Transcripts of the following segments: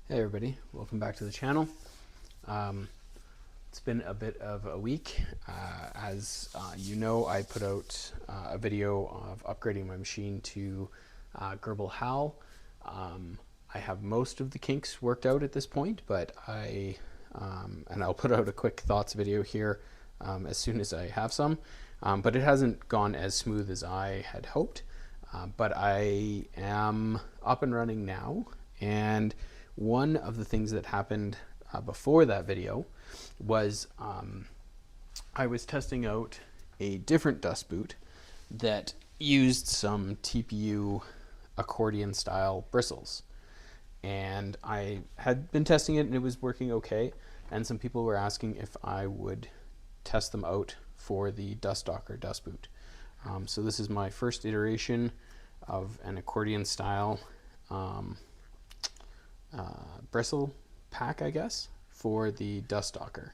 Hey everybody, welcome back to the channel. It's been a bit of a week. As you know, I put out a video of upgrading my machine to Gerbil HAL. I have most of the kinks worked out at this point, but and I'll put out a quick thoughts video here as soon as I have some. But it hasn't gone as smooth as I had hoped. But I am up and running now, and one of the things that happened before that video was I was testing out a different dust boot that used some TPU accordion style bristles, and I had been testing it and it was working okay, and some people were asking if I would test them out for the Dust Docker dust boot. So this is my first iteration of an accordion style bristle pack, I guess, for the Dust Docker.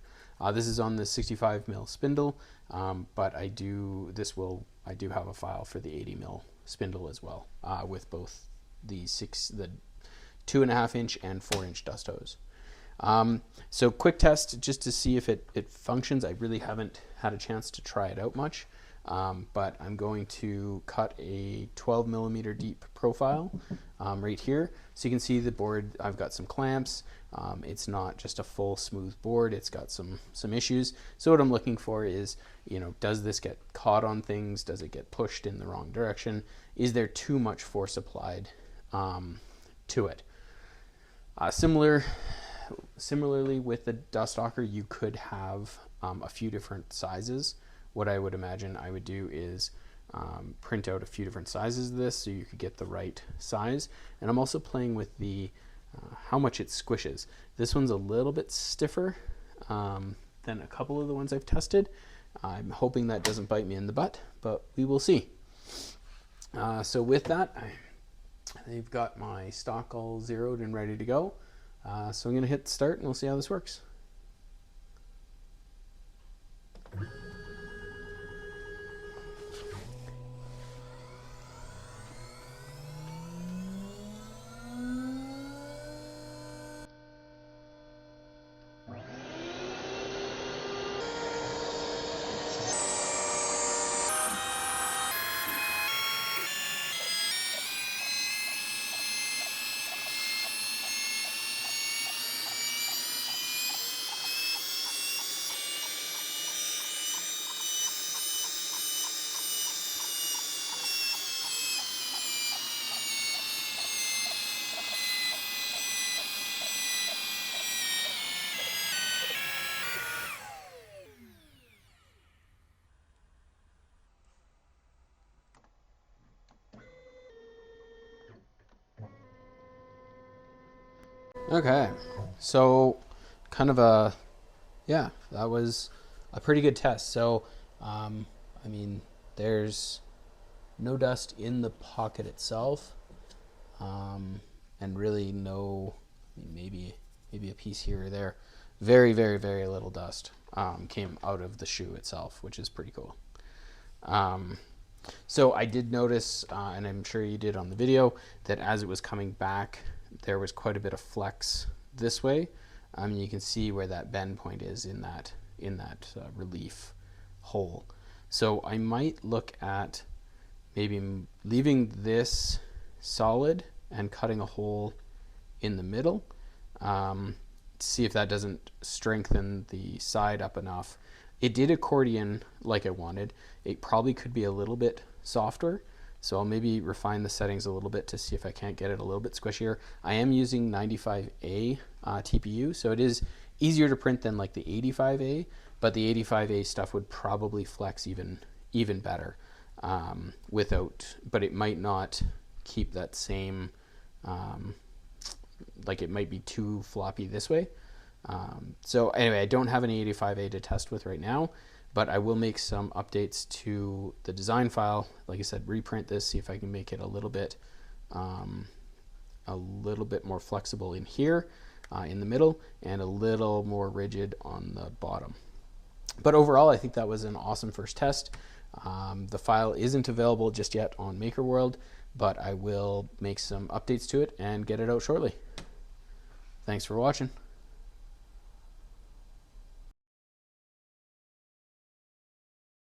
This is on the 65 mil spindle, but I do have a file for the 80 mil spindle as well, with both the 2.5 inch and 4 inch dust hose. So quick test just to see if it functions. I really haven't had a chance to try it out much, but I'm going to cut a 12 millimeter deep profile right here. So you can see the board, I've got some clamps. It's not just a full smooth board, it's got some issues. So what I'm looking for is, does this get caught on things? Does it get pushed in the wrong direction? Is there too much force applied to it? Similarly with the Dust Docker, you could have a few different sizes. What I would imagine I would do is print out a few different sizes of this so you could get the right size. And I'm also playing with the how much it squishes. This one's a little bit stiffer than a couple of the ones I've tested. I'm hoping that doesn't bite me in the butt, but we will see. So with that, I've got my stock all zeroed and ready to go. So I'm going to hit start and we'll see how this works. Okay, so that was a pretty good test. So, I mean, there's no dust in the pocket itself, and really no, maybe a piece here or there. Very, very, very little dust came out of the shoe itself, which is pretty cool. So I did notice, and I'm sure you did on the video, that as it was coming back, there was quite a bit of flex this way. You can see where that bend point is in that relief hole. So I might look at maybe leaving this solid and cutting a hole in the middle, see if that doesn't strengthen the side up enough. It did accordion like I wanted. It probably could be a little bit softer, so I'll maybe refine the settings a little bit to see if I can't get it a little bit squishier. I am using 95A TPU, so it is easier to print than like the 85A, but the 85A stuff would probably flex even better but it might not keep that same, like it might be too floppy this way. So anyway, I don't have any 85A to test with right now, but I will make some updates to the design file. Like I said, reprint this, see if I can make it a little bit more flexible in here, in the middle, and a little more rigid on the bottom. But overall, I think that was an awesome first test. The file isn't available just yet on MakerWorld, but I will make some updates to it and get it out shortly. Thanks for watching.